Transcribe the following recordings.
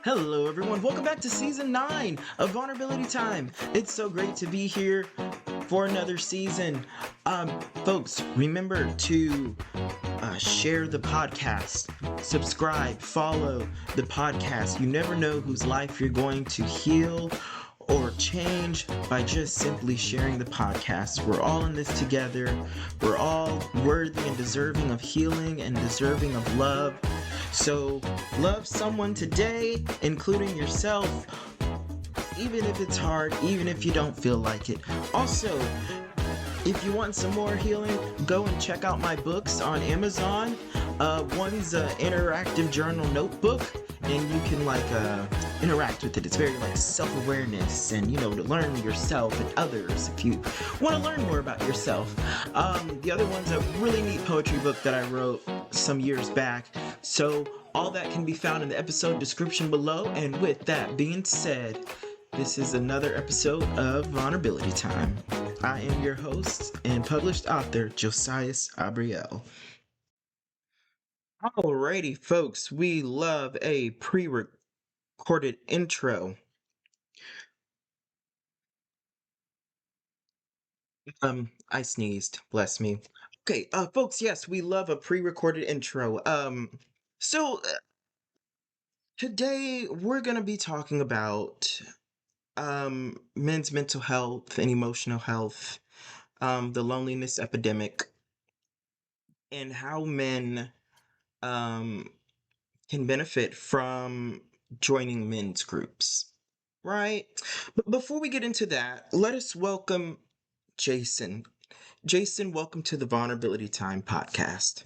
Hello, everyone. Welcome back to season 9 of Vulnerability Time. It's so great to be here for another season. Folks, remember to share the podcast, subscribe, follow the podcast. You never know whose life you're going to heal or change by just simply sharing the podcast. We're all in this together. We're all worthy and deserving of healing and deserving of love. So love someone today, including yourself, even if it's hard, even if you don't feel like it. Also, if you want some more healing, go and check out my books on Amazon. One's an interactive journal notebook, and you can interact with it. It's very self-awareness and to learn yourself and others if you want to learn more about yourself. The other one's a really neat poetry book that I wrote some years back. So all that can be found in the episode description below. And with that being said, this is another episode of Vulnerability Time. I am your host and published author, Josias Abriel. Alrighty, folks, we love a pre-recorded intro. I sneezed, bless me. Okay, folks, yes, we love a pre-recorded intro. Today we're gonna be talking about men's mental health and emotional health, the loneliness epidemic, and how men um, can benefit from joining men's groups, right? But before we get into that, let us welcome Jason. Jason, welcome to the Vulnerability Time podcast.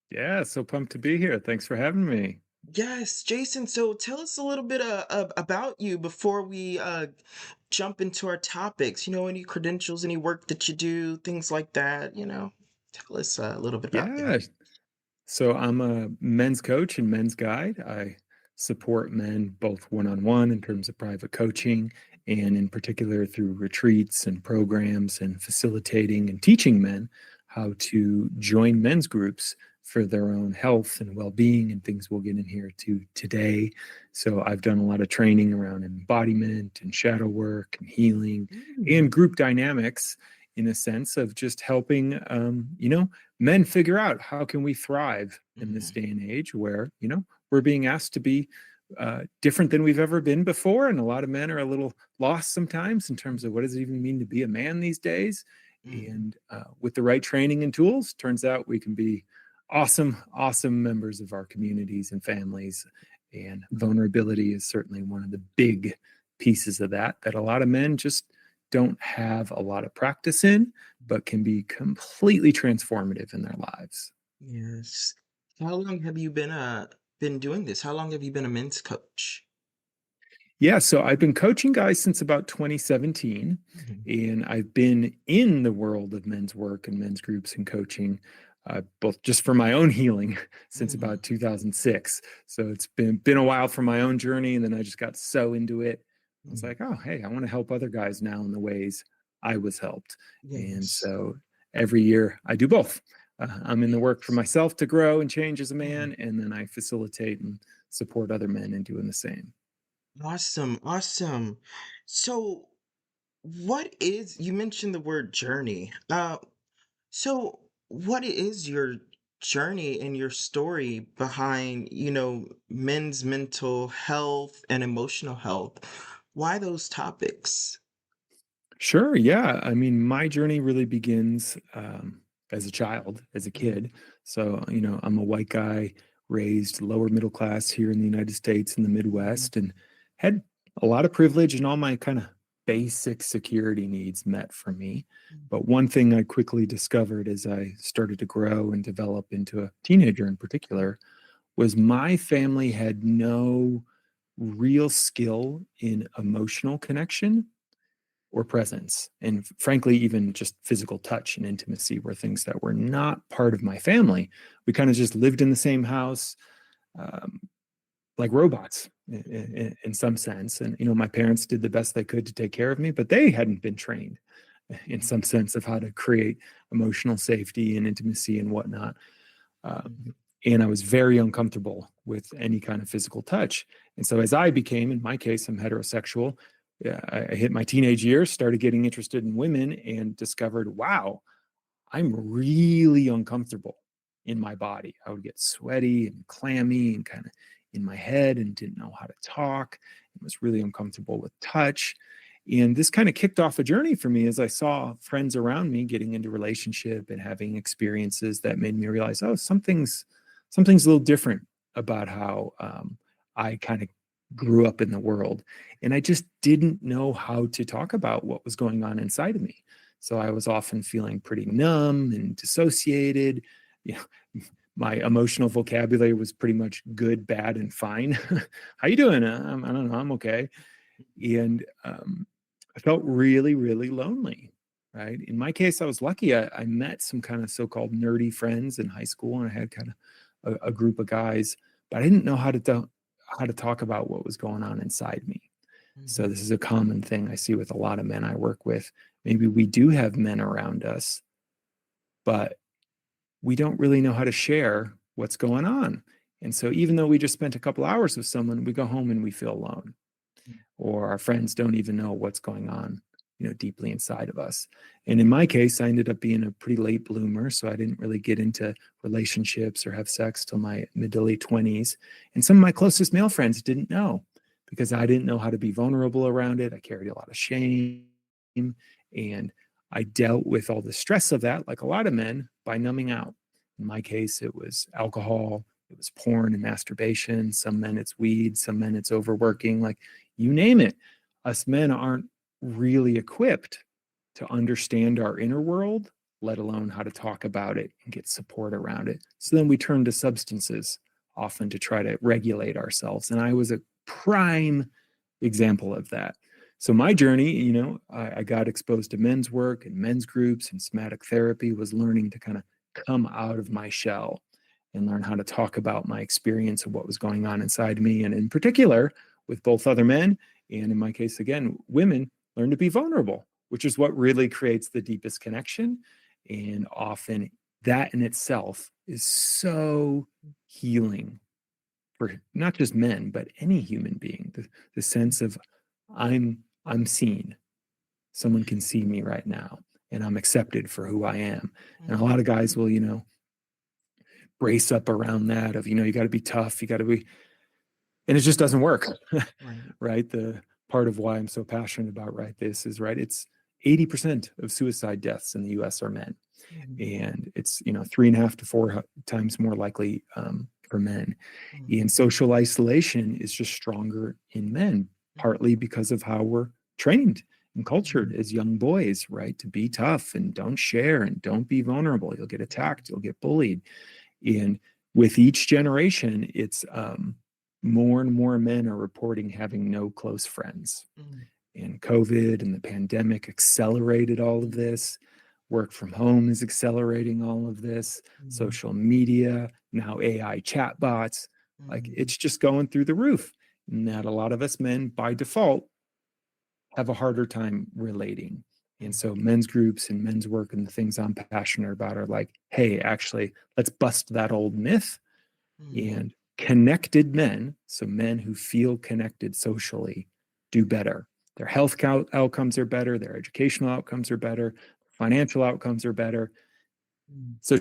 Yeah, so pumped to be here. Thanks for having me. Yes, Jason. So tell us a little bit about you before we jump into our topics. Any credentials, any work that you do, things like that. Tell us a little bit about you. Yeah, so I'm a men's coach and men's guide. I support men both one-on-one in terms of private coaching and in particular through retreats and programs and facilitating and teaching men how to join men's groups for their own health and well-being and things we'll get in here to today. So I've done a lot of training around embodiment and shadow work and healing Mm, and group dynamics in a sense of just helping men figure out how can we thrive in this mm, day and age where we're being asked to be different than we've ever been before, and a lot of men are a little lost sometimes in terms of what does it even mean to be a man these days. mm. And with the right training and tools, turns out we can be awesome members of our communities and families. And vulnerability is certainly one of the big pieces of that a lot of men just don't have a lot of practice in, but can be completely transformative in their lives. Yes. How long have you been doing this? How long have you been a men's coach? Yeah, so I've been coaching guys since about 2017, Mhm, and I've been in the world of men's work and men's groups and coaching, both just for my own healing since mm, about 2006. So it's been a while for my own journey, and then I just got so into it. I was mm. like, oh, hey, I want to help other guys now in the ways I was helped, and Yes. so every year I do both. I'm in the work for Yes. myself to grow and change as a Mm. man, and then I facilitate and support other men in doing the same. Awesome. Awesome. So, you mentioned the word journey. So what is your journey and your story behind, men's mental health and emotional health? Why those topics? Sure. Yeah. I mean, my journey really begins as a child, as a Mm, kid. So, I'm a white guy raised lower middle class here in the United States in the mhm, Midwest and had a lot of privilege and all my kind of basic security needs met for me. mm, But one thing I quickly discovered as I started to grow and develop into a teenager in particular was my family had no real skill in emotional connection or presence. And frankly, even just physical touch and intimacy were things that were not part of my family. We kind of just lived in the same house, um, like robots in some sense. And, my parents did the best they could to take care of me, but they hadn't been trained in mm, some sense of how to create emotional safety and intimacy and whatnot. mm, And I was very uncomfortable with any kind of physical touch. And so as I became, in my case, I'm heterosexual, yeah, I hit my teenage years, started getting interested in women and discovered, wow, I'm really uncomfortable in my body. I would get sweaty and clammy and kind of in my head and didn't know how to talk and was really uncomfortable with touch. And this kind of kicked off a journey for me as I saw friends around me getting into relationship and having experiences that made me realize, oh, something's a little different about how I kind of grew up in the world. And I just didn't know how to talk about what was going on inside of me. So I was often feeling pretty numb and dissociated. You know, my emotional vocabulary was pretty much good, bad, and fine. How you doing? I don't know. I'm okay. And I felt really, really lonely. Right. In my case, I was lucky. I met some kind of so-called nerdy friends in high school, and I had kind of a group of guys, but I didn't know how to talk about what was going on inside me. So this is a common thing I see with a lot of men I work with. Maybe we do have men around us, but we don't really know how to share what's going on. And so even though we just spent a couple hours with someone, we go home and we feel alone, or our friends don't even know what's going on, deeply inside of us. And in my case, I ended up being a pretty late bloomer, so I didn't really get into relationships or have sex till my mid to late 20s. And some of my closest male friends didn't know because I didn't know how to be vulnerable around it. I carried a lot of shame, and I dealt with all the stress of that, like a lot of men, by numbing out. In my case, it was alcohol, it was porn and masturbation. Some men it's weed, some men it's overworking, like you name it. Us men aren't really equipped to understand our inner world, let alone how to talk about it and get support around it. So then we turn to substances often to try to regulate ourselves. And I was a prime example of that. So my journey, I got exposed to men's work and men's groups, and somatic therapy was learning to kind of come out of my shell and learn how to talk about my experience of what was going on inside me. And in particular, with both other men, and in my case, again, women, learn to be vulnerable, which is what really creates the deepest connection. And often that in itself is so healing for not just men, but any human being. The sense of I'm seen. Someone can see me right now, and I'm accepted for who I am. And a lot of guys will, brace up around that of, you got to be tough, you got to be, and it just doesn't work. Right. The part of why I'm so passionate about this is it's 80% of suicide deaths in the US are men. And it's 3.5 to 4 times more likely for men. And social isolation is just stronger in men, partly because of how we're trained and cultured as young boys, right? To be tough and don't share and don't be vulnerable. You'll get attacked, you'll get bullied. And with each generation, it's more and more men are reporting having no close friends. And COVID and the pandemic accelerated all of this. Work from home is accelerating all of this. Social media, now AI chatbots, like it's just going through the roof. And that a lot of us men by default have a harder time relating. And so men's groups and men's work and the things I'm passionate about are like, hey, actually, let's bust that old myth. And connected men, so men who feel connected socially, do better. Their health outcomes are better, their educational outcomes are better, financial outcomes are better. So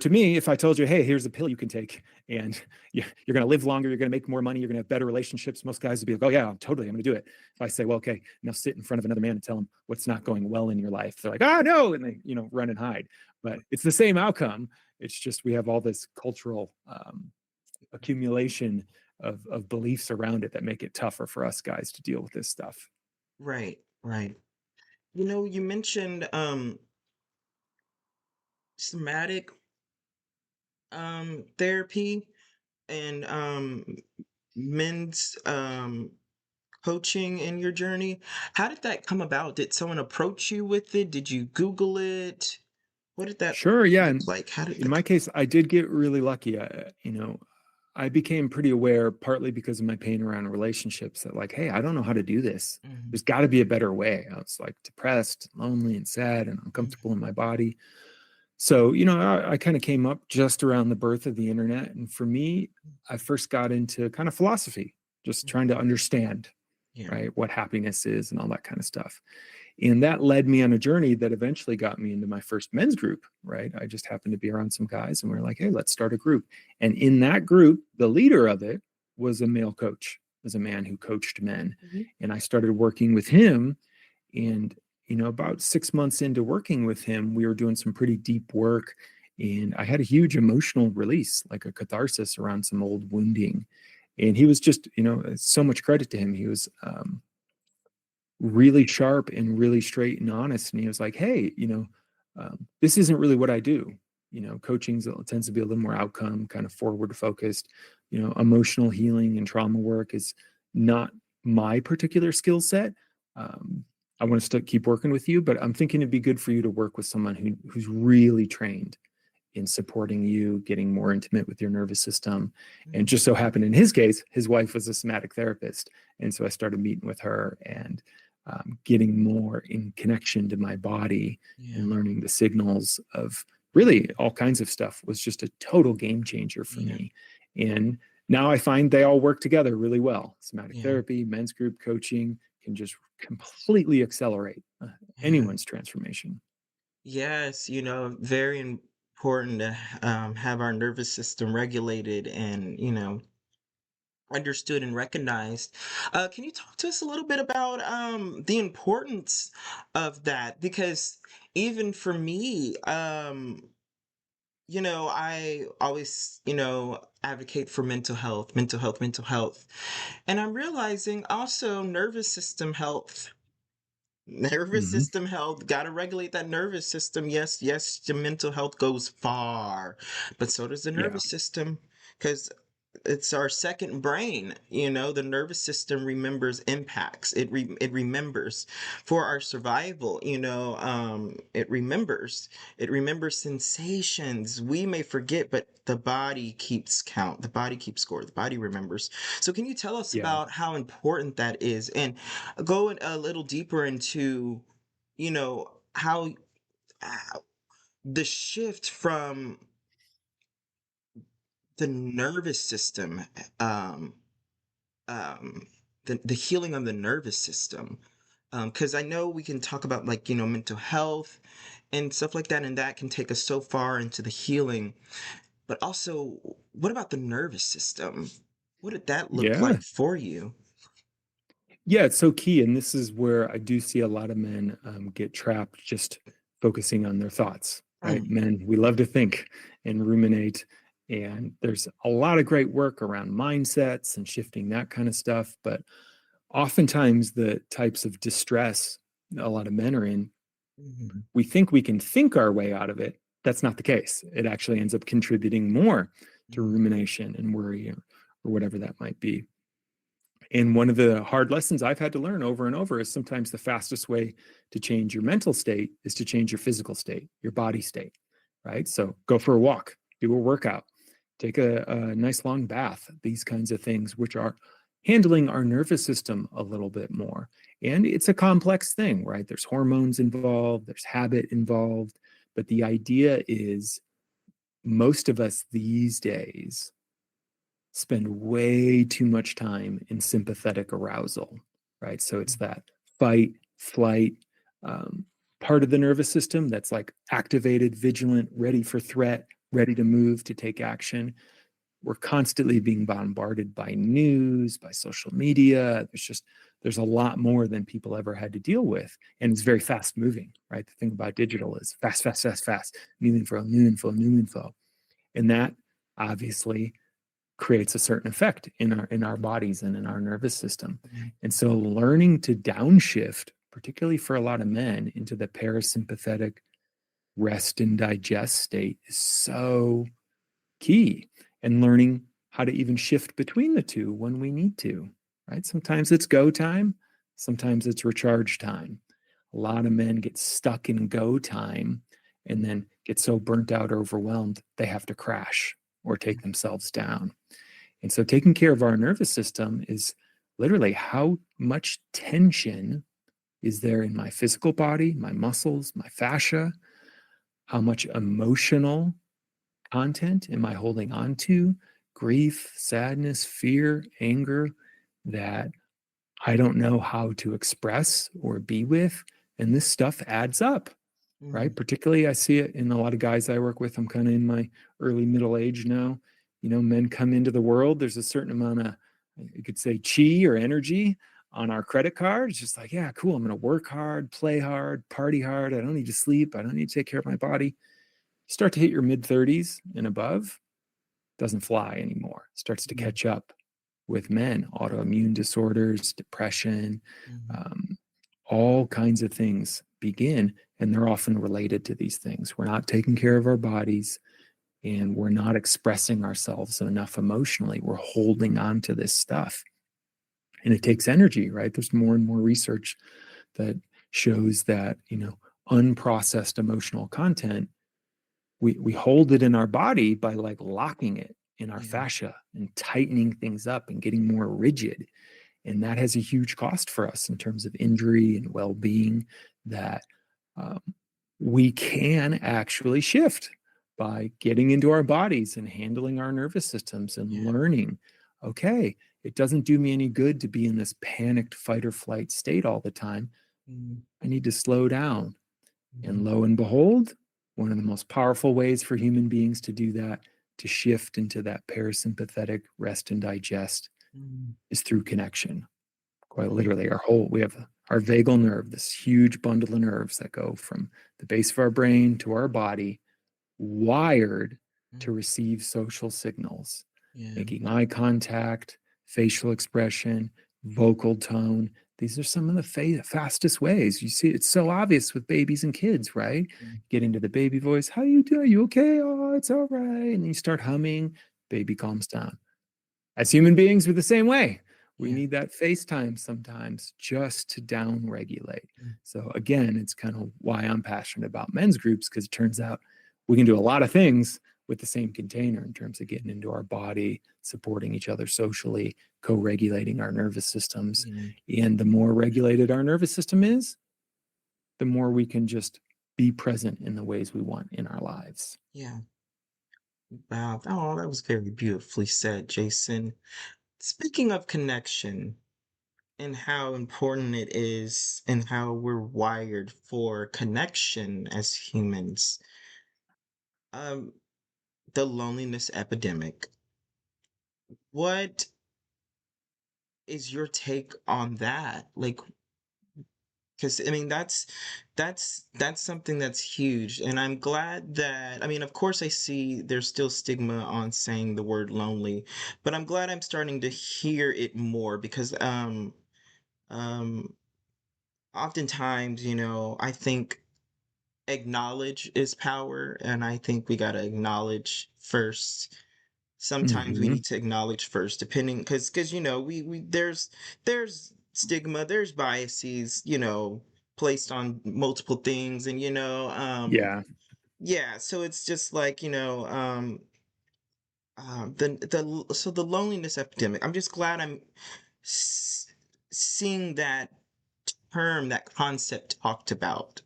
to me, if I told you, hey, here's a pill you can take and you're going to live longer, you're going to make more money, you're going to have better relationships, most guys would be like, oh yeah, totally, I'm going to do it. If I say, well, okay, now sit in front of another man and tell him what's not going well in your life, they're like, oh no, and they run and hide. But it's the same outcome. It's just we have all this cultural accumulation of beliefs around it that make it tougher for us guys to deal with this stuff. Right. You mentioned somatic therapy and men's coaching in your journey. How did that come about? Did someone approach you with it? Did you Google it? What did that Sure, yeah. look And like? How did in that my case, I did get really lucky. I became pretty aware, partly because of my pain around relationships, that like, hey, I don't know how to do this. There's got to be a better way. I was like depressed, lonely, and sad, and uncomfortable in my body. So, I kind of came up just around the birth of the internet. And for me, I first got into kind of philosophy, just trying to understand, Yeah. right, what happiness is and all that kind of stuff. And that led me on a journey that eventually got me into my first men's group, right? I just happened to be around some guys and we are like, hey, let's start a group. And in that group, the leader of it was a male coach, was a man who coached men. Mhm. And I started working with him. And, about 6 months into working with him, we were doing some pretty deep work. And I had a huge emotional release, like a catharsis around some old wounding. And he was just, so much credit to him. He was really sharp and really straight and honest. And he was like, hey, this isn't really what I do. Coaching tends to be a little more outcome, kind of forward focused. Emotional healing and trauma work is not my particular skill set. Um, I want to keep working with you, but I'm thinking it'd be good for you to work with someone who's really trained in supporting you, getting more intimate with your nervous system. And just so happened in his case, his wife was a somatic therapist. And so I started meeting with her and getting more in connection to my body Yeah. and learning the signals of really all kinds of stuff was just a total game changer for Yeah. me. And now I find they all work together really well. Somatic Yeah. therapy, men's group coaching can just completely accelerate Yeah. anyone's transformation. Yes, very important to have our nervous system regulated and, understood and recognized. Can you talk to us a little bit about the importance of that? Because even for me, I always, advocate for mental health, mental health, mental health. And I'm realizing also nervous system health. Nervous Mm-hmm. system health, got to regulate that nervous system. Yes, yes, the mental health goes far, but so does the Yeah. nervous system because it's our second brain. The nervous system remembers impacts. It remembers for our survival. It remembers sensations. We may forget, but the body keeps count. The body keeps score. The body remembers. So can you tell us Yeah. about how important that is and go a little deeper into how the shift from the nervous system, um, um, the healing of the nervous system. Because I know we can talk about like, mental health and stuff like that, and that can take us so far into the healing. But also, what about the nervous system? What did that look Yeah. like for you? Yeah, it's so key. And this is where I do see a lot of men get trapped just focusing on their thoughts, right? Mm, Men, we love to think and ruminate. And there's a lot of great work around mindsets and shifting that kind of stuff. But oftentimes, the types of distress a lot of men are in, mhm, we think we can think our way out of it. That's not the case. It actually ends up contributing more to mhm, rumination and worry or whatever that might be. And one of the hard lessons I've had to learn over and over is sometimes the fastest way to change your mental state is to change your physical state, your body state, right? So go for a walk, do a workout, take a nice long bath, these kinds of things, which are handling our nervous system a little bit more. And it's a complex thing, right? There's hormones involved, there's habit involved. But the idea is most of us these days spend way too much time in sympathetic arousal, right? So it's that fight, flight um, part of the nervous system that's like activated, vigilant, ready for threat, ready to move, to take action. We're constantly being bombarded by news, by social media. There's a lot more than people ever had to deal with. And it's very fast moving, right? The thing about digital is fast, fast, fast, fast, new info, new info, new info. And that obviously creates a certain effect in our bodies and in our nervous system. mhm, And so learning to downshift, particularly for a lot of men, into the parasympathetic rest and digest state is so key. And learning how to even shift between the two when we need to, right? Sometimes it's go time, sometimes it's recharge time. A lot of men get stuck in go time and then get so burnt out or overwhelmed, they have to crash or take themselves down. And so taking care of our nervous system is literally how much tension is there in my physical body, my muscles, my fascia, How much emotional content am I holding on to? Grief, sadness, fear, anger that I don't know how to express or be with. And this stuff adds up, right? Mm, Particularly, I see it in a lot of guys I work with. I'm kind of in my early middle age now. Men come into the world. There's a certain amount of, you could say, chi or energy on our credit card. It's just like, yeah, cool. I'm going to work hard, play hard, party hard. I don't need to sleep. I don't need to take care of my body. You start to hit your mid 30s and above, doesn't fly anymore. Starts to mm, catch up with men, autoimmune disorders, depression, mm, um, all kinds of things begin, and they're often related to these things. We're not taking care of our bodies, and we're not expressing ourselves enough emotionally. We're holding on to this stuff, and it takes energy, right? There's more and more research that shows that, unprocessed emotional content, we hold it in our body by like locking it in our yeah. fascia and tightening things up and getting more rigid. And that has a huge cost for us in terms of injury and well-being that um, we can actually shift by getting into our bodies and handling our nervous systems and Yeah. learning, okay, it doesn't do me any good to be in this panicked fight or flight state all the time. Mm, I need to slow down. And mhm, lo and behold, one of the most powerful ways for human beings to do that, to shift into that parasympathetic rest and digest, mm, is through connection. Quite mm, literally, we have our vagal nerve, this huge bundle of nerves that go from the base of our brain to our body, wired to mm, receive social signals, yeah. making eye contact, facial expression, vocal tone. These are some of the fastest ways. You see, it's so obvious with babies and kids, right? Mm, Get into the baby voice. How you doing? You okay? Oh, it's all right. And you start humming. Baby calms down. As human beings, we're the same way. We yeah. need that FaceTime sometimes just to down regulate. Mm, So, again, it's kind of why I'm passionate about men's groups, because it turns out we can do a lot of things with the same container in terms of getting into our body, supporting each other socially, co regulating our nervous systems. yeah. And the more regulated our nervous system is, the more we can just be present in the ways we want in our lives. Yeah. Wow. Oh, that was very beautifully said, Jason. Speaking of connection and how important it is and how we're wired for connection as humans, um, the loneliness epidemic. What is your take on that? Like, because I mean, that's something that's huge, and I'm glad that I mean, of course, I see there's still stigma on saying the word lonely, but I'm glad I'm starting to hear it more because um oftentimes, I think acknowledge is power, and I think we gotta acknowledge first. Sometimes we Mm-hmm. need to acknowledge first, depending, because we there's stigma, there's biases, placed on multiple things, and Yeah. yeah, so it's just like the loneliness epidemic. I'm just glad I'm s- seeing that term, that concept talked about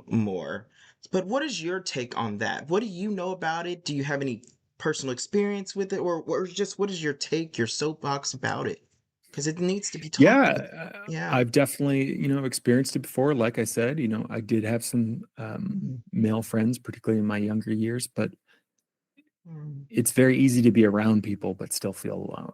more. But what is your take on that? What do you know about it? Do you have any personal experience with it, or just what is your take, your soapbox about it? Because it needs to be talked about. Yeah, Yeah. I've definitely, experienced it before. Like I said, I did have some Mhm, male friends, particularly in my younger years, but mhm, it's very easy to be around people but still feel alone,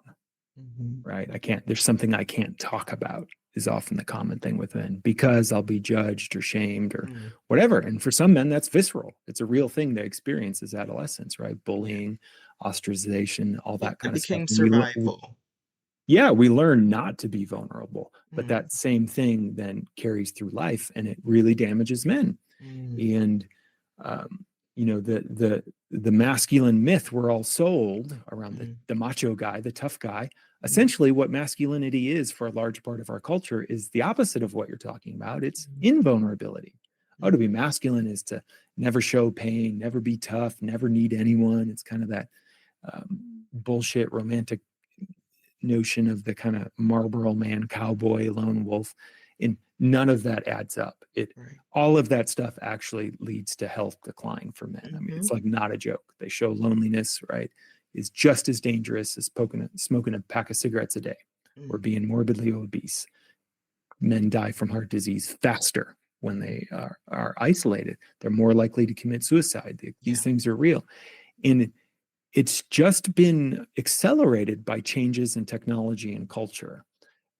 mhm, right? There's something I can't talk about is often the common thing with men because I'll be judged or shamed or mhm. whatever. And for some men, that's visceral. It's a real thing they experience as adolescents, right? Yeah. Bullying, ostracization, all Yeah. that It kind of stuff. became And survival. yeah, we learn not to be vulnerable, but Mm, that same thing then carries through life and it really damages men. mm, And um, the masculine myth we're all sold around the, mm, the macho guy, the tough guy. mm, Essentially, what masculinity is for a large part of our culture is the opposite of what you're talking about. It's mm, invulnerability. Oh, to mm, be masculine is to never show pain, never be tough, never need anyone. It's kind of that bullshit romantic notion of the kind of Marlboro man, cowboy, lone wolf. And none of that adds up. It Right. All of that stuff actually leads to health decline for men. I mean, Mm-hmm. it's like not a joke. They show loneliness, right, is just as dangerous as smoking a pack of cigarettes a day or Mm-hmm. being morbidly obese. Men die from heart disease faster when Mm-hmm. they are isolated. They're more likely to commit suicide. These Yeah. things are real. And it's just been accelerated by changes in technology and culture,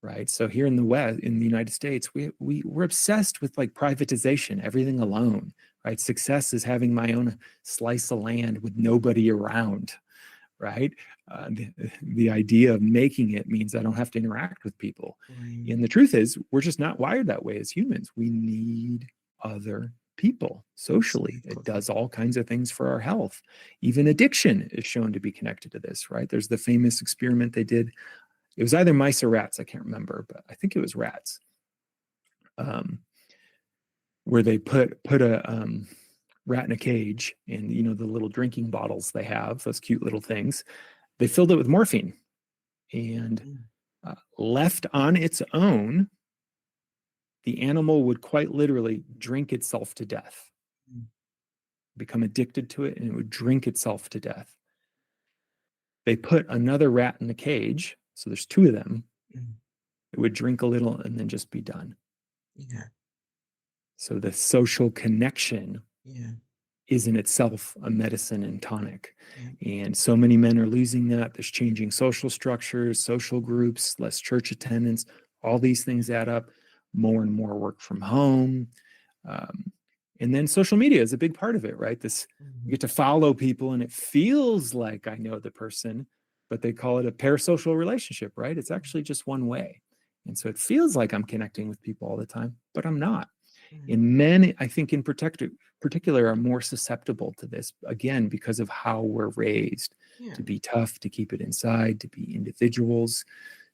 right? So here in the West, in the United States, we're obsessed with like privatization, everything alone, right? Success is having my own slice of land with nobody around, right? The idea of making it means I don't have to interact with people. Right. And the truth is, we're just not wired that way as humans. We need other people socially. It Exactly. does all kinds of things for our health. Even addiction is shown to be connected to this, right? There's the famous experiment they did. It was either mice or rats. I can't remember, but I think it was rats, um, where they put a rat in a cage, and the little drinking bottles they have, those cute little things. They filled it with morphine, and Mm-hmm. left on its own, the animal would quite literally drink itself to death, become addicted to it, and it would drink itself to death. They put another rat in the cage, so there's two of them. Mm-hmm. It would drink a little and then just be done. Yeah. So the social connection Yeah. is in itself a medicine and tonic. Yeah. And so many men are losing that. There's changing social structures, social groups, less church attendance. All these things add up. More and more work from home. Um, and then social media is a big part of it, right? You Mm-hmm. get to follow people and it feels like I know the person, but they call it a parasocial relationship, right? It's actually just one way. And so it feels like I'm connecting with people all the time, but I'm not. Mm-hmm. And men, I think in particular, are more susceptible to this, again, because of how we're raised Yeah. to be tough, to keep it inside, to be individuals.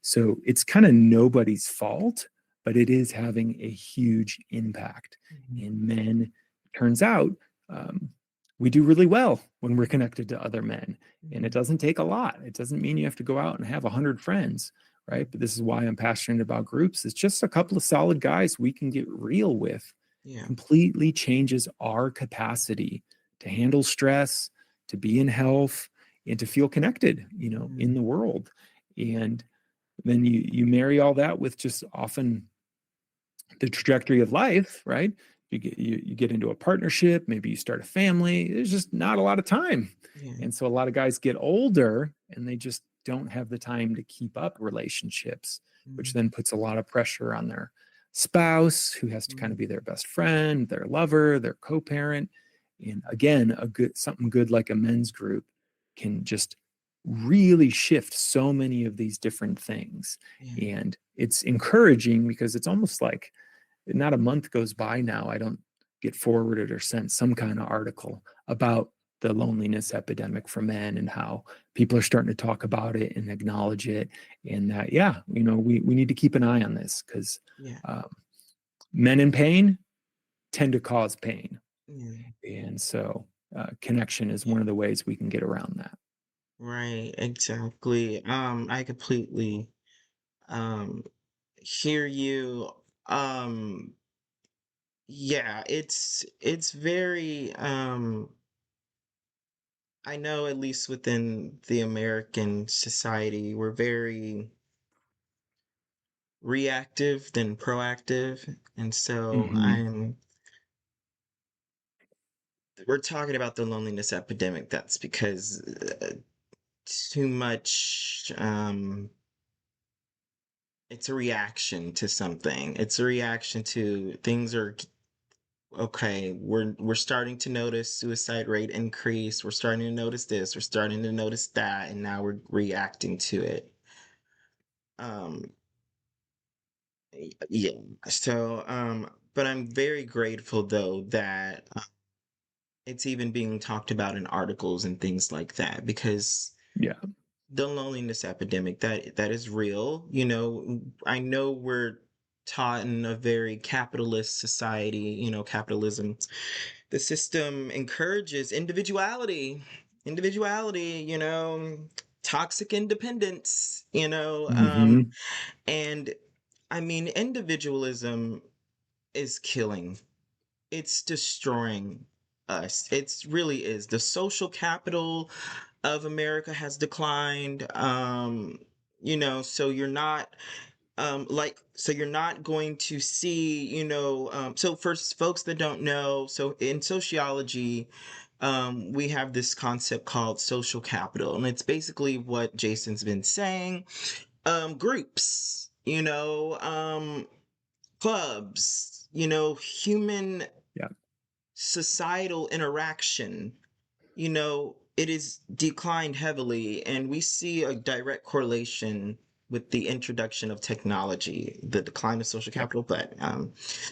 So it's kind of nobody's fault, but it is having a huge impact. Mm-hmm. And men, turns out, um, we do really well when we're connected to other men. And it Mm-hmm. doesn't take a lot. It doesn't mean you have to go out and have 100 friends, right? But this is why I'm passionate about groups. It's just a couple of solid guys we can get real with. Yeah. Completely changes our capacity to handle stress, to be in health, and to feel connected, Mm-hmm. in the world. And then you marry all that with just often the trajectory of life, right? You get into a partnership, maybe you start a family. There's just not a lot of time. Yeah. And so a lot of guys get older and they just don't have the time to keep up relationships, which Mm-hmm. then puts a lot of pressure on their spouse, who has to kind Mm-hmm. of be their best friend, their lover, their co-parent. And again, something good like a men's group can just really shift so many of these different things. Yeah. And it's encouraging because it's almost like not a month goes by now I don't get forwarded or sent some kind of article about the loneliness epidemic for men and how people are starting to talk about it and acknowledge it, and that we need to keep an eye on this because Yeah. um, men in pain tend to cause pain, Yeah. and so connection is Yeah. one of the ways we can get around that. Right. Exactly. I completely um hear you. Um, yeah, it's very I know at least within the American society, we're very reactive than proactive. And so Mm-hmm. we're talking about the loneliness epidemic. That's because too much, it's a reaction to something. It's a reaction to things are okay. We're starting to notice suicide rate increase. We're starting to notice this. We're starting to notice that, and now we're reacting to it. Um, yeah. So, but I'm very grateful though that it's even being talked about in articles and things like that because Yeah. the loneliness epidemic that is real. I know we're taught in a very capitalist society. Capitalism, the system encourages individuality, toxic independence, Mm-hmm. and I mean, individualism is killing. It's destroying us. It's really is. The social capital of America has declined. So you're not so you're not going to see, so for folks that don't know, so in sociology, we have this concept called social capital, and it's basically what Jason's been saying. Groups, clubs, human Yeah. societal interaction, it is declined heavily, and we see a direct correlation with the introduction of technology, the decline of social Yep. capital. But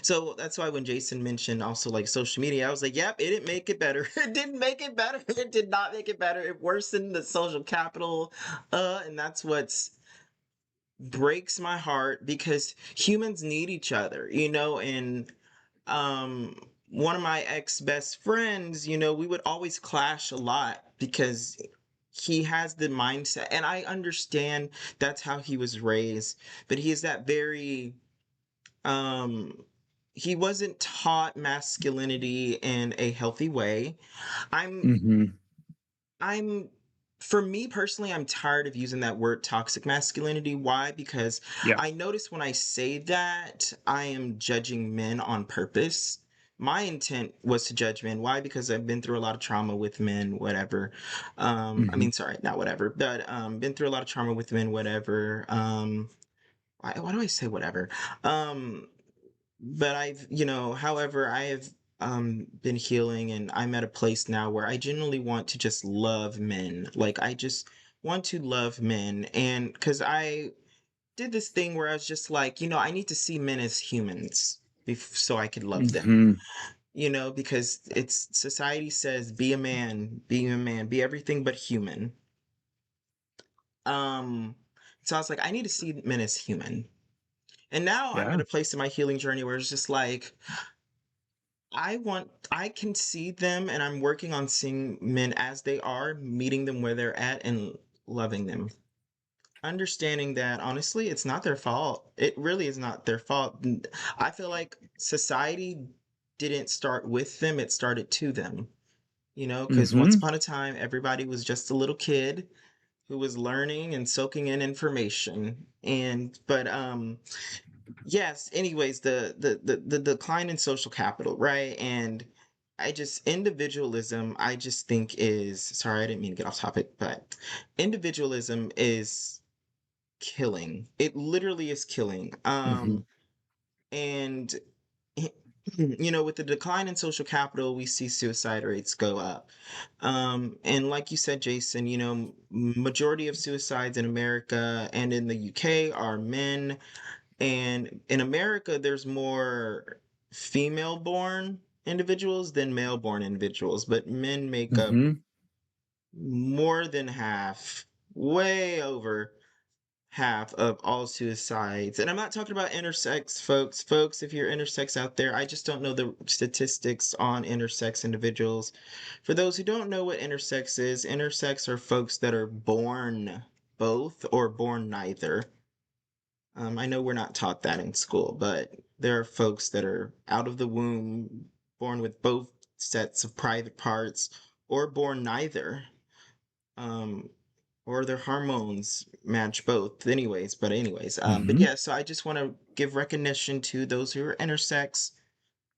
so that's why when Jason mentioned also like social media, I was like, yep, it didn't make it better. It didn't make it better. It did not make it better. It worsened the social capital, and that's what's breaks my heart because humans need each other, and one of my ex best friends, we would always clash a lot because he has the mindset, and I understand that's how he was raised, but he is that very he wasn't taught masculinity in a healthy way. I'm Hmm. I'm for me personally, I'm tired of using that word toxic masculinity. Why? Because Yeah. I notice when I say that, I am judging men on purpose. My intent was to judge men. Why? Because I've been through a lot of trauma with men, whatever. I Hmm. mean, sorry, not whatever, but been through a lot of trauma with men, whatever. Why do I say whatever? Um, but however, I have been healing, and I'm at a place now where I genuinely want to just love men. Like I just want to love men, and because I did this thing where I was just like, I need to see men as humans so I could love them. Hmm. Because it's society says be a man, be a man, be everything but human. Um so I was like, I need to see men as human. And now I'm at Yeah. a place in my healing journey where it's just like I can see them, and I'm working on seeing men as they are, meeting them where they're at and loving them. Understanding that honestly, it's not their fault. It really is not their fault. I feel like society didn't start with them, it started to them. Because once Hmm. upon a time, everybody was just a little kid who was learning and soaking in information. But yes, anyways, the decline in social capital, right? And individualism, I just think is, sorry, I didn't mean to get off topic, but individualism is killing. It literally is killing. Hmm. And with the decline in social capital, we see suicide rates go up. And like you said, Jason, majority of suicides in America and in the UK are men, and in America, there's more female born individuals than male born individuals, but men make up Hmm. more than half, way over half of all suicides. And I'm not talking about intersex folks. Folks, if you're intersex out there, I just don't know the statistics on intersex individuals. For those who don't know what intersex are folks that are born both or born neither. I know we're not taught that in school, but there are folks that are out of the womb, born with both sets of private parts, or born neither, um, or their hormones match both. But Hmm. yeah. So I just want to give recognition to those who are intersex.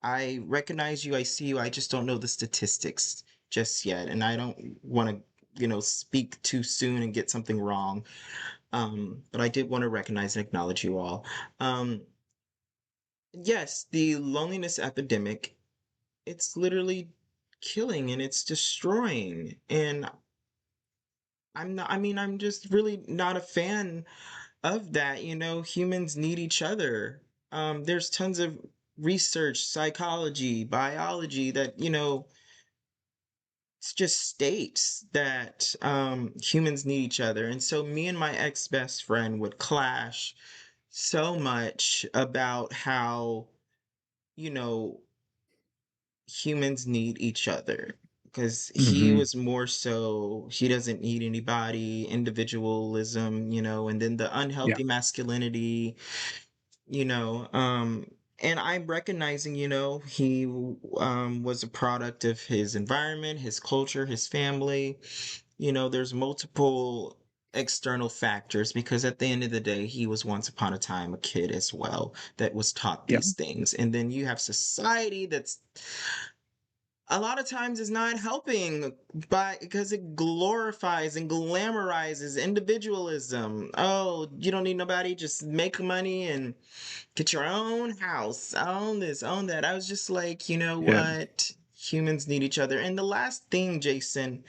I recognize you. I see you. I just don't know the statistics just yet, and I don't want to, speak too soon and get something wrong. But I did want to recognize and acknowledge you all. Um, yes, the loneliness epidemic, it's literally killing and it's destroying. And I'm just really not a fan of that. Humans need each other. There's tons of research, psychology, biology that, it's just states that humans need each other. And so me and my ex best friend would clash so much about how, you know, humans need each other. Because he Hmm. was more so, he doesn't need anybody, individualism, and then the Yeah. unhealthy masculinity. you know, and I'm recognizing, he was a product of his environment, his culture, his family. There's multiple external factors because at the end of the day, he was once upon a time a kid as well that was taught Yeah. these things. And then you have society that's a lot of times is not helping by because it glorifies and glamorizes individualism. Oh, you don't need nobody, just make money and get your own house, own this, own that. I was just like, you know Yeah. what? Humans need each other. And the last thing, Jason,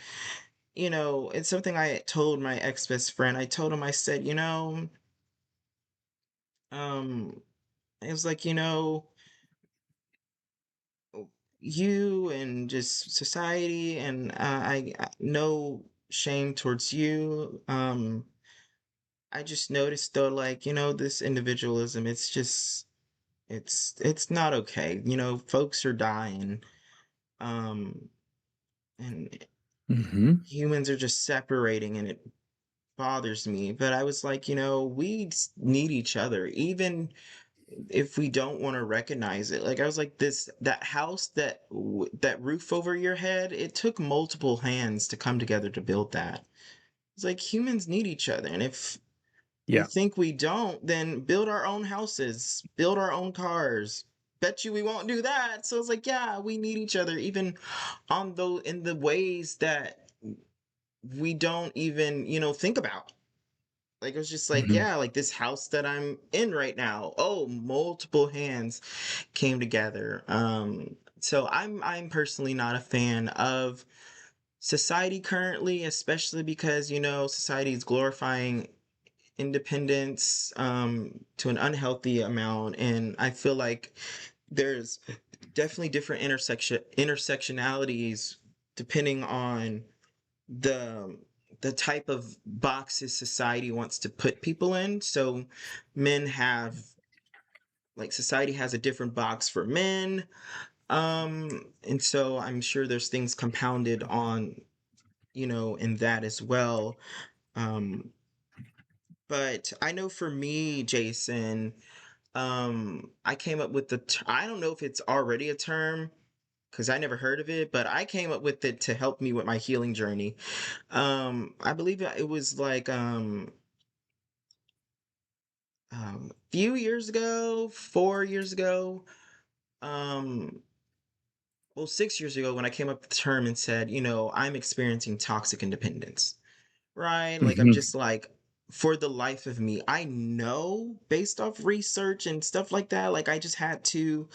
it's something I told my ex best friend. I told him, I said, um, it was like, you and just society, and no shame towards you. I just noticed though, like, this individualism, it's not okay. Folks are dying. Um, and Hmm. humans are just separating, and it bothers me. But I was like, we need each other, even if we don't want to recognize it. Like I was like, that house, that roof over your head, it took multiple hands to come together to build that. It's like humans need each other, and if we Yeah. think we don't, then build our own houses, build our own cars. Bet you we won't do that. So it's like, yeah, we need each other, even in the ways that we don't even, think about. Like it was just like, Hmm. yeah, like this house that I'm in right now. Oh, multiple hands came together. So I'm personally not a fan of society currently, especially because, society is glorifying independence to an unhealthy amount. And I feel like there's definitely different intersectionalities depending on the the type of boxes society wants to put people in. So men have like society has a different box for men. And so I'm sure there's things compounded on, in that as well. Um, but I know for me, Jason, I came up with I don't know if it's already a term because I never heard of it, but I came up with it to help me with my healing journey. I believe it was like few years ago, 4 years ago, um, well, 6 years ago when I came up with the term and said, I'm experiencing toxic independence, right? Like I'm Hmm. just like, for the life of me, I know based off research and stuff like that, like I just had to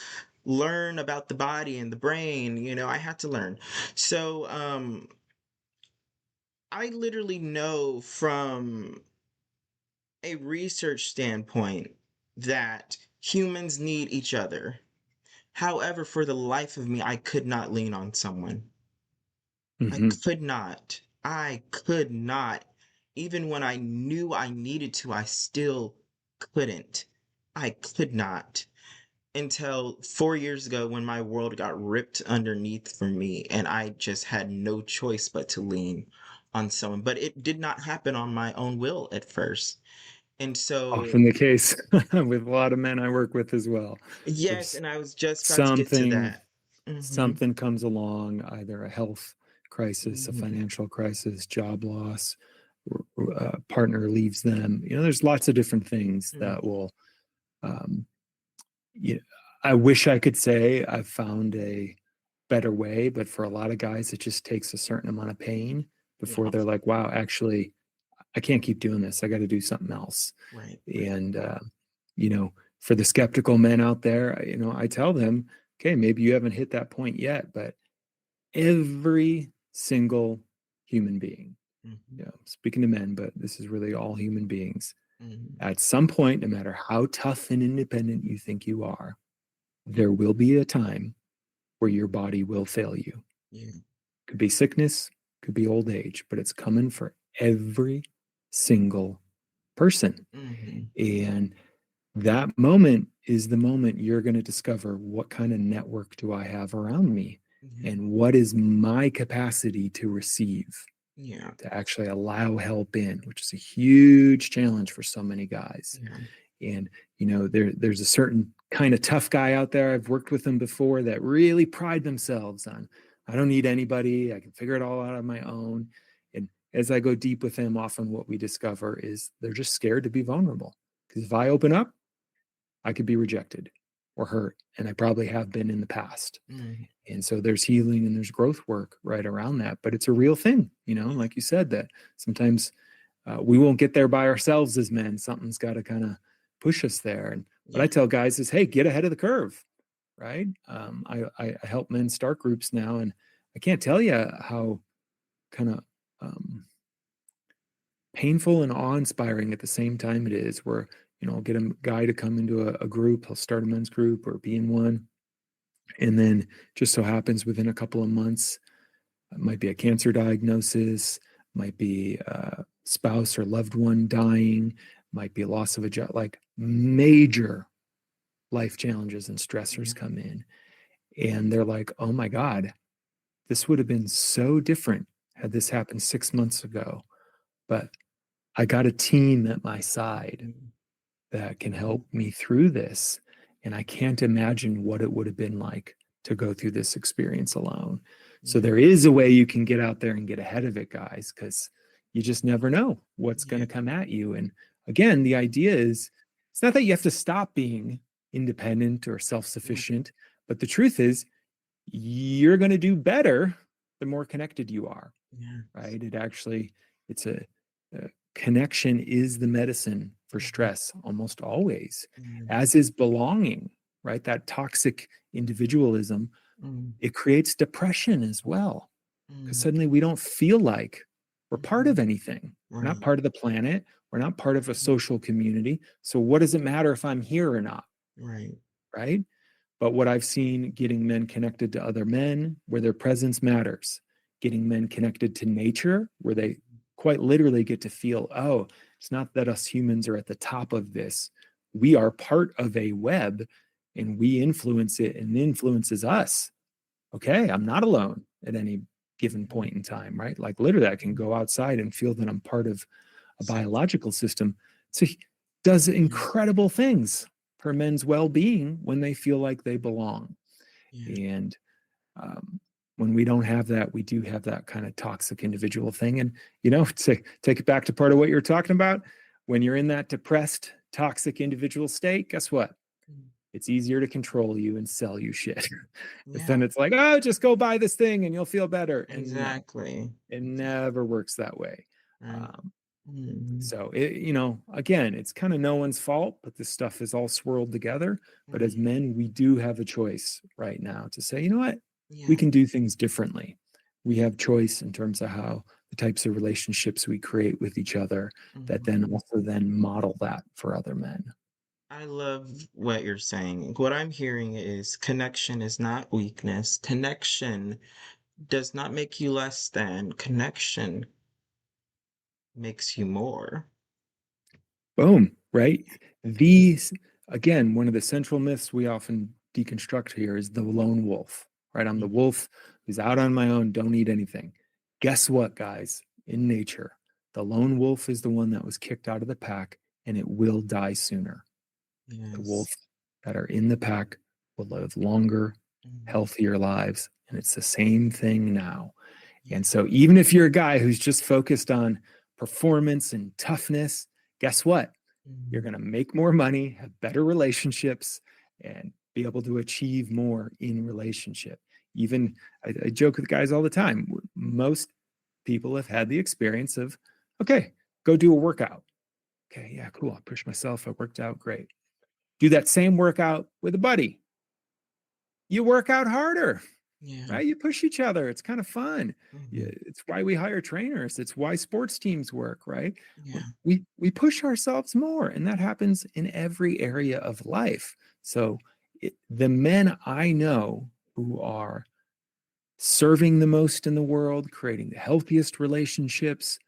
learn about the body and the brain, I had to learn. So, I literally know from a research standpoint that humans need each other. However, for the life of me, I could not lean on someone. I Hmm. could not. I could not. Even when I knew I needed to, I still couldn't. I could not until 4 years ago when my world got ripped underneath from me and I just had no choice but to lean on someone. But it did not happen on my own will at first. And so, Often the case with a lot of men I work with as well. yes, There's and I was just about to get to something that. Hmm. something comes along, either a health crisis, a Hmm. financial crisis, job loss, partner leaves them. There's lots of different things that Hmm. will. Um, you I wish I could say I've found a better way, but for a lot of guys, it just takes a certain amount of pain before Yeah, they're like, "Wow, actually, I can't keep doing this. I got to do something else." right, right. And you know, for the skeptical men out there, I tell them, okay, maybe you haven't hit that point yet, but every single human being, Hmm. speaking to men, but this is really all human beings, Hmm. at some point, no matter how tough and independent you think you are, there will be a time where your body will fail you. Yeah. Could be sickness, could be old age, but it's coming for every single person. Hmm. And that moment is the moment you're going to discover, what kind of network do I have around me? Yeah. And what is my capacity to receive, Yeah. to actually allow help in, which is a huge challenge for so many guys. Yeah. And, there's a certain kind of tough guy out there. I've worked with them before that really pride themselves on, I don't need anybody. I can figure it all out on my own. And as I go deep with them, often what we discover is they're just scared to be vulnerable. Because if I open up, I could be rejected or hurt. And I probably have been in the past. Mm. And so there's healing and there's growth work right around that. But it's a real thing, like you said, that sometimes we won't get there by ourselves as men. Something's got to kind of push us there. And what I Yeah. tell guys is, hey, get ahead of the curve, right? I help men start groups now, and I can't tell you how kind of painful and awe-inspiring at the same time it is, where I'll get a guy to come into a group, he'll start a men's group or be in one, and then just so happens within a couple of months, it might be a cancer diagnosis, might be a spouse or loved one dying, might be a loss of a job, like major life challenges and stressors come in. And they're like, oh my God, this would have been so different had this happened 6 months ago. But I got a team at my side that can help me through this. And I can't imagine what it would have been like to go through this experience alone. So there is a way you can get out there and get ahead of it, guys, because you just never know what's going to come at you. And again, the idea is it's not that you have to stop being independent or self-sufficient, but the truth is you're going to do better the more connected you are, right? It's a connection is the medicine for stress almost always, as is belonging, right? That toxic individualism, it creates depression as well, because suddenly we don't feel like we're part of anything. We're not part of the planet. We're not part of a social community. So what does it matter if I'm here or not? Right? But what I've seen, getting men connected to other men where their presence matters, getting men connected to nature where they quite literally get to feel, oh, it's not that us humans are at the top of this. We are part of a web and we influence it and it influences us. Okay, I'm not alone at any given point in time, right? Like literally I can go outside and feel that I'm part of a biological system. So he does incredible things for men's well-being when they feel like they belong. And when we don't have that, we do have that kind of toxic individual thing. And, to take it back to part of what you're talking about, when you're in that depressed, toxic individual state, guess what? It's easier to control you and sell you shit. But then it's like, oh, just go buy this thing and you'll feel better. And no, it never works that way. So, again, it's kind of no one's fault, but this stuff is all swirled together. But as men, we do have a choice right now to say, you know what? We can do things differently. We have choice in terms of how the types of relationships we create with each other that then also then model that for other men. I love what you're saying. What I'm hearing is connection is not weakness. Connection does not make you less than. Connection makes you more. Boom, right? These, again, one of the central myths we often deconstruct here is the lone wolf, right? I'm the wolf who's out on my own, don't need anything. Guess what, guys? In nature, the lone wolf is the one that was kicked out of the pack and it will die sooner. The wolves that are in the pack will live longer, healthier lives. And it's the same thing now. And so even if you're a guy who's just focused on performance and toughness, guess what? You're going to make more money, have better relationships, and be able to achieve more in relationship. Even I joke with guys all the time. Most people have had the experience of, okay, go do a workout. Okay, yeah, cool. I pushed myself. I worked out. Great. Do that same workout with a buddy. You work out harder, right? You push each other. It's kind of fun. It's why we hire trainers. It's why sports teams work, right? We push ourselves more, and that happens in every area of life. So the men I know who are serving the most in the world, creating the healthiest relationships,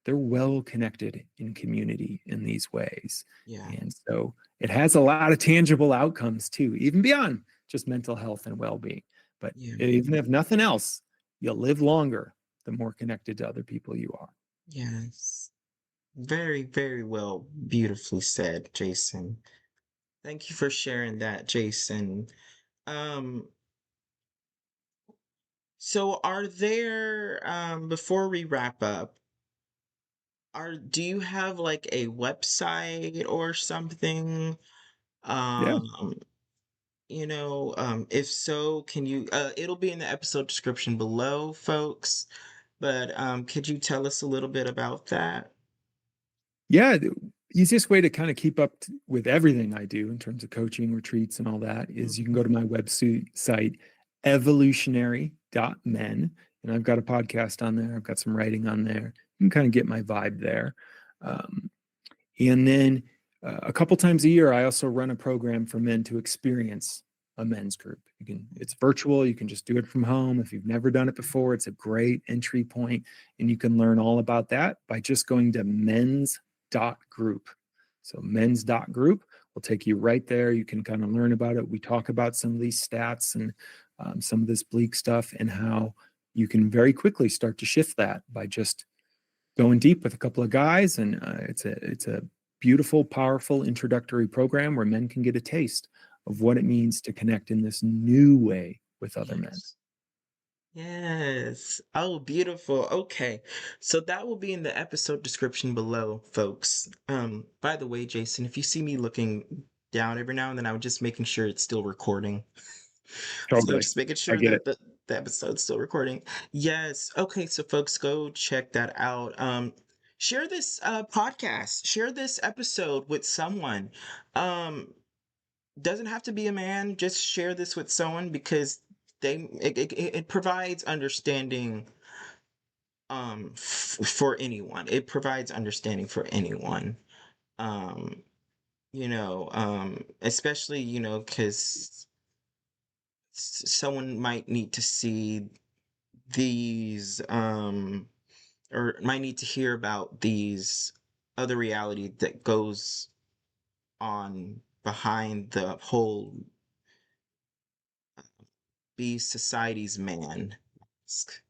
they're well connected in community in these ways. And so it has a lot of tangible outcomes too, even beyond just mental health and well-being. But even if nothing else, you'll live longer the more connected to other people you are. Yes. Very, very well, beautifully said, Jason. Thank you for sharing that, Jason. Um, so are there, before we wrap up, do you have like a website or something? Yeah. Um, if so, can you, it'll be in the episode description below, folks, but, could you tell us a little bit about that? Yeah, the easiest way to kind of keep up with everything I do in terms of coaching, retreats, and all that is you can go to my website, evolutionary.men. And I've got a podcast on there. I've got some writing on there. You can kind of get my vibe there. Um, and then a couple times a year, I also run a program for men to experience a men's group. It's virtual. You can just do it from home. If you've never done it before, it's a great entry point, and you can learn all about that by just going to men's.group. So men's.group will take you right there. You can kind of learn about it. We talk about some of these stats and some of this bleak stuff and how you can very quickly start to shift that by just going deep with a couple of guys, and it's a beautiful, powerful introductory program where men can get a taste of what it means to connect in this new way with other men. Yes. Yes. Oh, beautiful. Okay. So that will be in the episode description below, folks. By the way, Jason, if you see me looking down every now and then, I'm just making sure it's still recording. So Totally, just making I sure get it. that the episode's still recording. Yes. Okay, so folks, go check that out. Share this podcast, share this episode with someone. Um, doesn't have to be a man, just share this with someone because it provides understanding for anyone. It provides understanding for anyone. um especially, because someone might need to see these, or might need to hear about these other reality that goes on behind the whole be society's man mask.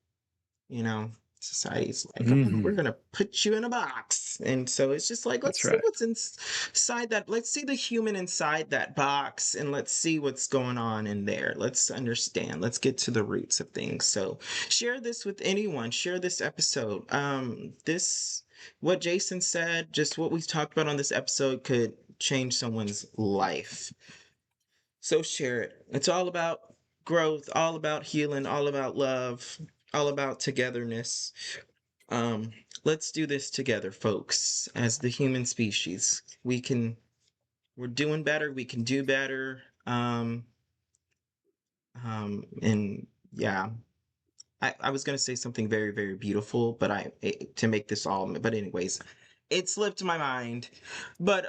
you know Society's like, oh, we're Hmm. gonna put you in a box, and so it's just like, let's That's see right. what's inside that, let's see the human inside that box, and let's see what's going on in there. Let's understand, let's get to the roots of things. So share this with anyone, share this episode. This What Jason said, just what we've talked about on this episode, could change someone's life. So share it. It's all about growth, all about healing, all about love, all about togetherness. Um, let's do this together, folks. As the human species, we're doing better. We can do better. And yeah, I was gonna say something very, very beautiful, but to make this all. But anyways, it slipped my mind. But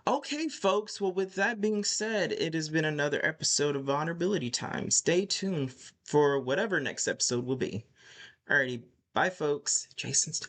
okay, folks. Well, with that being said, it has been another episode of Vulnerability Time. Stay tuned for whatever next episode will be. Alrighty, bye, folks. Jason's.